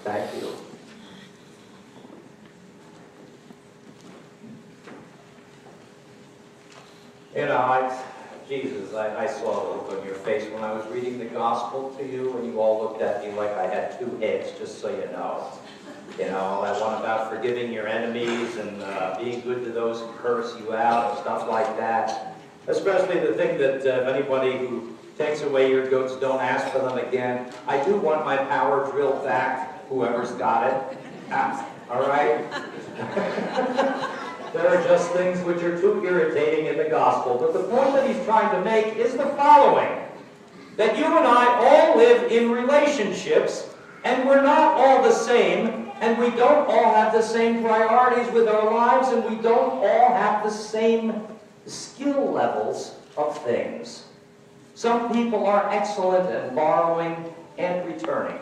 Thank you. You know, Jesus, I saw the look on your face when I was reading the gospel to you, and you all looked at me like I had two heads, just so you know. You know, that one about forgiving your enemies and being good to those who curse you out and stuff like that. Especially the thing that if anybody who takes away your goods, don't ask for them again. I do want my power drilled back, whoever's got it. All right? There are just things which are too irritating in the gospel. But the point that he's trying to make is the following. That you and I all live in relationships, and we're not all the same, and we don't all have the same priorities with our lives, and we don't all have the same skill levels of things. Some people are excellent at borrowing and returning.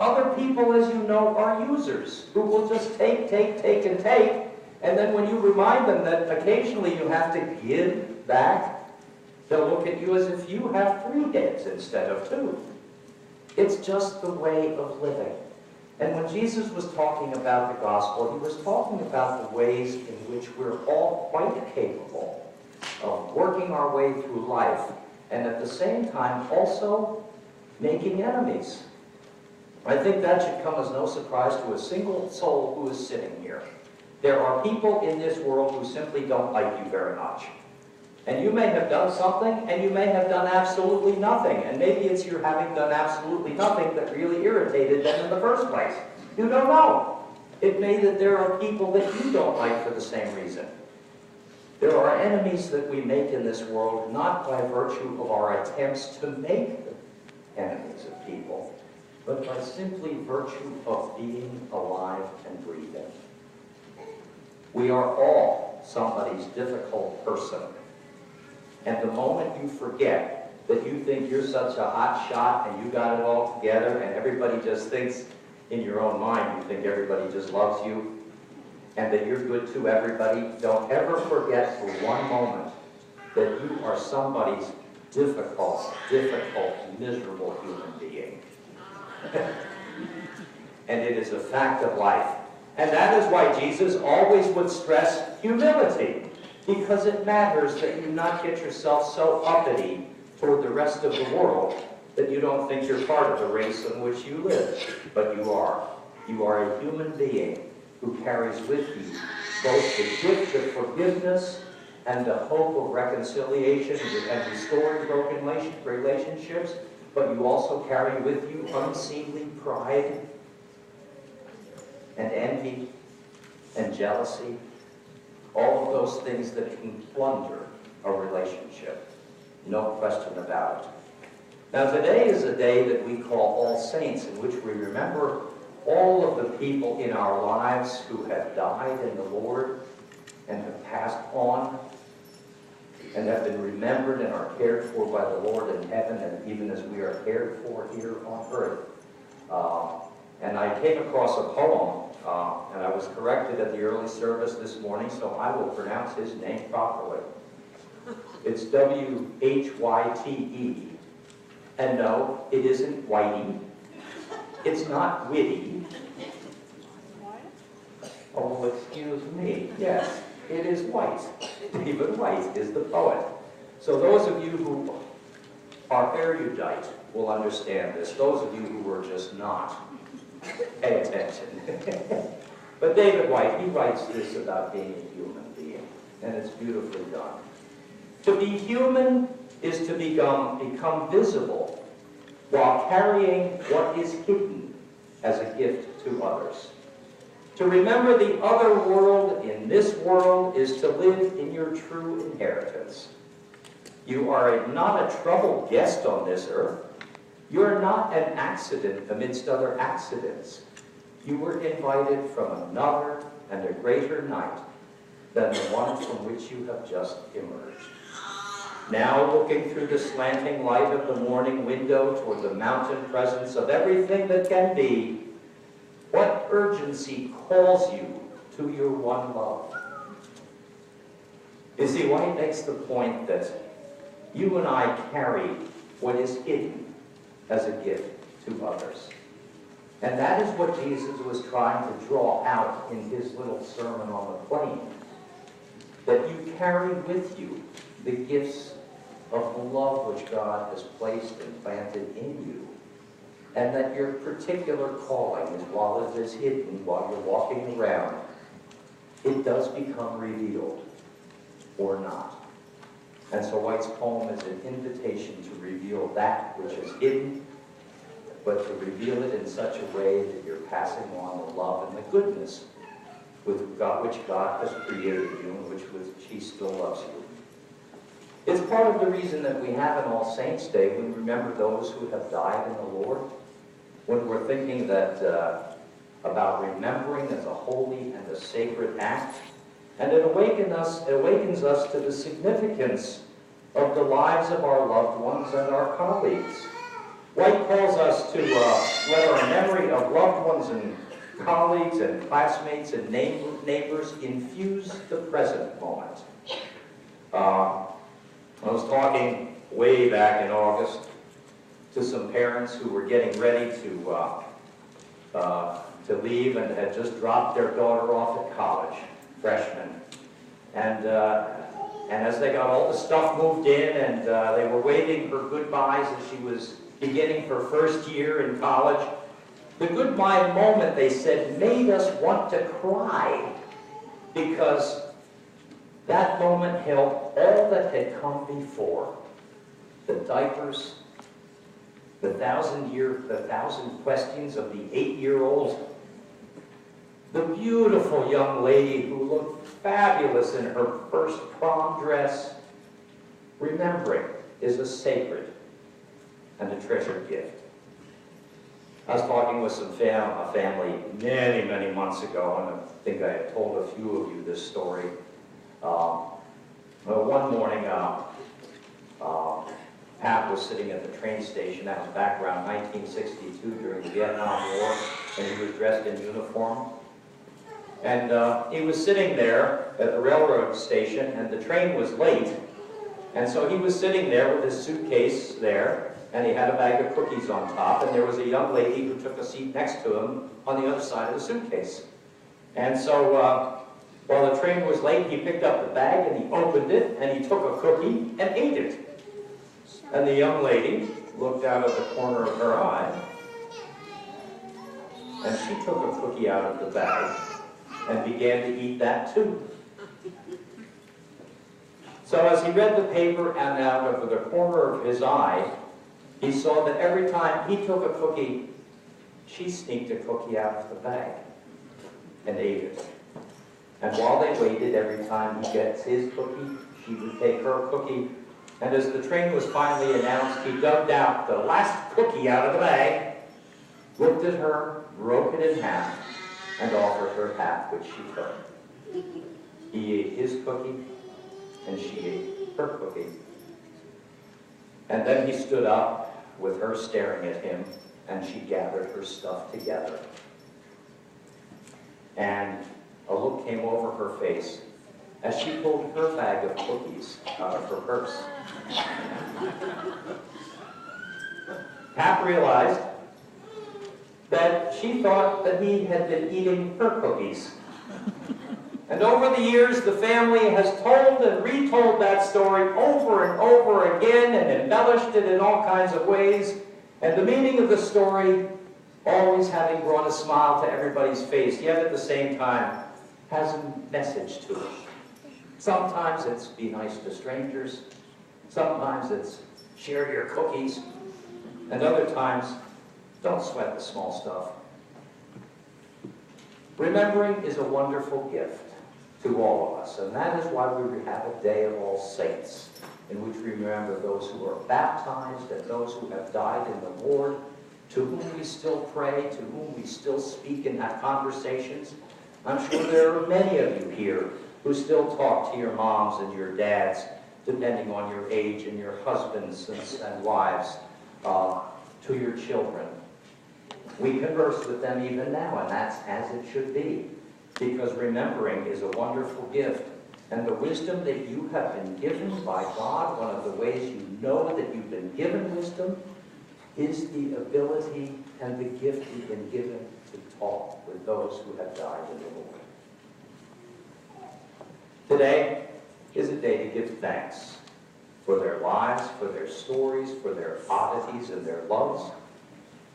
Other people, as you know, are users who will just take, and take. And then when you remind them that occasionally you have to give back, they'll look at you as if you have 3 heads instead of 2. It's just the way of living. And when Jesus was talking about the gospel, he was talking about the ways in which we're all quite capable of working our way through life, and at the same time also making enemies. I think that should come as no surprise to a single soul who is sitting here. There are people in this world who simply don't like you very much. And you may have done something, and you may have done absolutely nothing. And maybe it's your having done absolutely nothing that really irritated them in the first place. You don't know. It may that there are people that you don't like for the same reason. There are enemies that we make in this world not by virtue of our attempts to make them enemies of people, but by simply virtue of being alive and breathing. We are all somebody's difficult person. And the moment you forget that you think you're such a hot shot and you got it all together and everybody just thinks in your own mind, you think everybody just loves you and that you're good to everybody, don't ever forget for one moment that you are somebody's difficult, miserable human being. And it is a fact of life. And that is why Jesus always would stress humility, because it matters that you not get yourself so uppity toward the rest of the world that you don't think you're part of the race in which you live. But you are. You are a human being who carries with you both the gift of forgiveness and the hope of reconciliation and restoring broken relationships, but you also carry with you unseemly pride and envy and jealousy, all of those things that can plunder a relationship. No question about it. Now today is a day that we call All Saints, in which we remember all of the people in our lives who have died in the Lord and have passed on and have been remembered and are cared for by the Lord in heaven, and even as we are cared for here on earth. And I came across a poem, and I was corrected at the early service this morning, so I will pronounce his name properly. It's W-H-Y-T-E. And no, it isn't Whitey. It's not witty. Oh, well, excuse me. Yes, it is White. David White is the poet. So those of you who are erudite will understand this. Those of you who are just not, pay attention. But David White, he writes this about being a human being, and it's beautifully done. To be human is to become visible while carrying what is hidden as a gift to others. To remember the other world in this world is to live in your true inheritance. You are not a troubled guest on this earth. You are not an accident amidst other accidents. You were invited from another and a greater night than the one from which you have just emerged. Now looking through the slanting light of the morning window toward the mountain presence of everything that can be, what urgency calls you to your one love? You see, White makes the point that you and I carry what is hidden as a gift to others. And that is what Jesus was trying to draw out in his little sermon on the plain. That you carry with you the gifts of the love which God has placed and planted in you. And that your particular calling is, while it is hidden, while you're walking around, it does become revealed or not. And so White's poem is an invitation to reveal that which is hidden, but to reveal it in such a way that you're passing on the love and the goodness with God, which God has created you and which he still loves you. It's part of the reason that we have an All Saints' Day, when we remember those who have died in the Lord, when we're thinking that about remembering as a holy and a sacred act. And it awakens us to the significance of the lives of our loved ones and our colleagues. White calls us to let our memory of loved ones and colleagues and classmates and neighbors infuse the present moment. I was talking way back in August to some parents who were getting ready to leave and had just dropped their daughter off at college, freshman. And as they got all the stuff moved in and they were waving her goodbyes as she was beginning her first year in college, the goodbye moment, they said, made us want to cry, because that moment held all that had come before. The diapers, the thousand questions of the 8-year-old, the beautiful young lady who looked fabulous in her first prom dress. Remembering is a sacred and a treasured gift. I was talking with a family many, many months ago, and I think I have told a few of you this story. One morning, Pat was sitting at the train station. That was back around 1962 during the Vietnam War, and he was dressed in uniform. And he was sitting there at the railroad station, and the train was late. And so he was sitting there with his suitcase there, and he had a bag of cookies on top, and there was a young lady who took a seat next to him on the other side of the suitcase. And so while the train was late, he picked up the bag, and he opened it, and he took a cookie and ate it. And the young lady looked out of the corner of her eye, and she took a cookie out of the bag and began to eat that too. So as he read the paper, and out of the corner of his eye, he saw that every time he took a cookie, she sneaked a cookie out of the bag and ate it. And while they waited, every time he gets his cookie, she would take her cookie. And as the train was finally announced, he dug out the last cookie out of the bag, looked at her, broke it in half, and offered her half, which she took. He ate his cookie, and she ate her cookie. And then he stood up with her staring at him, and she gathered her stuff together. And a look came over her face as she pulled her bag of cookies out of her purse. Hap realized that she thought that he had been eating her cookies. And over the years, the family has told and retold that story over and over again and embellished it in all kinds of ways. And the meaning of the story always having brought a smile to everybody's face, yet at the same time has a message to it. Sometimes it's be nice to strangers. Sometimes it's share your cookies. And other times, don't sweat the small stuff. Remembering is a wonderful gift to all of us, and that is why we have a Day of All Saints, in which we remember those who are baptized and those who have died in the Lord, to whom we still pray, to whom we still speak and have conversations. I'm sure there are many of you here who still talk to your moms and your dads, depending on your age, and your husbands and wives, to your children. We converse with them even now, and that's as it should be, because remembering is a wonderful gift. And the wisdom that you have been given by God, one of the ways you know that you've been given wisdom, is the ability to and the gift we've been given to talk with those who have died in the Lord. Today is a day to give thanks for their lives, for their stories, for their oddities and their loves.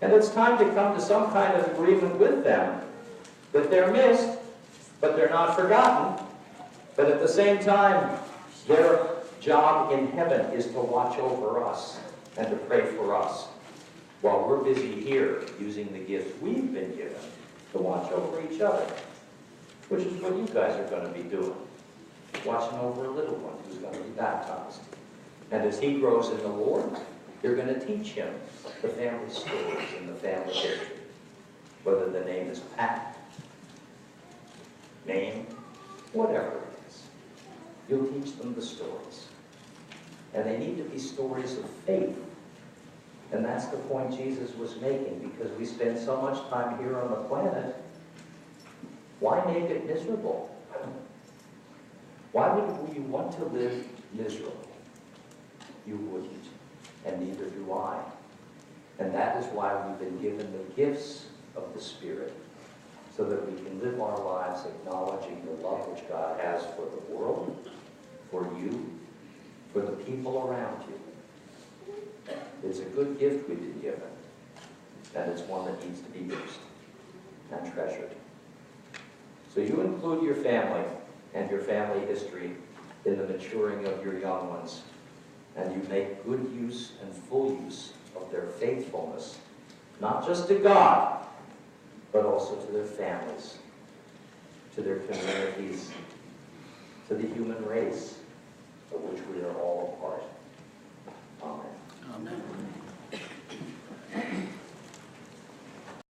And it's time to come to some kind of agreement with them that they're missed, but they're not forgotten. But at the same time, their job in heaven is to watch over us and to pray for us while we're busy here using the gifts we've been given to watch over each other, which is what you guys are going to be doing, watching over a little one who's going to be baptized. And as he grows in the Lord, you're going to teach him the family stories and the family history, whether the name is Pat, name, whatever it is. You'll teach them the stories. And they need to be stories of faith. And that's the point Jesus was making, because we spend so much time here on the planet. Why make it miserable? Why would you want to live miserable? You wouldn't, and neither do I. And that is why we've been given the gifts of the Spirit, so that we can live our lives acknowledging the love which God has for the world, for you, for the people around you. It's a good gift we've been given, and it's one that needs to be used and treasured. So you include your family and your family history in the maturing of your young ones, and you make good use and full use of their faithfulness, not just to God, but also to their families, to their communities, to the human race of which we are all a part. Amen. Amen.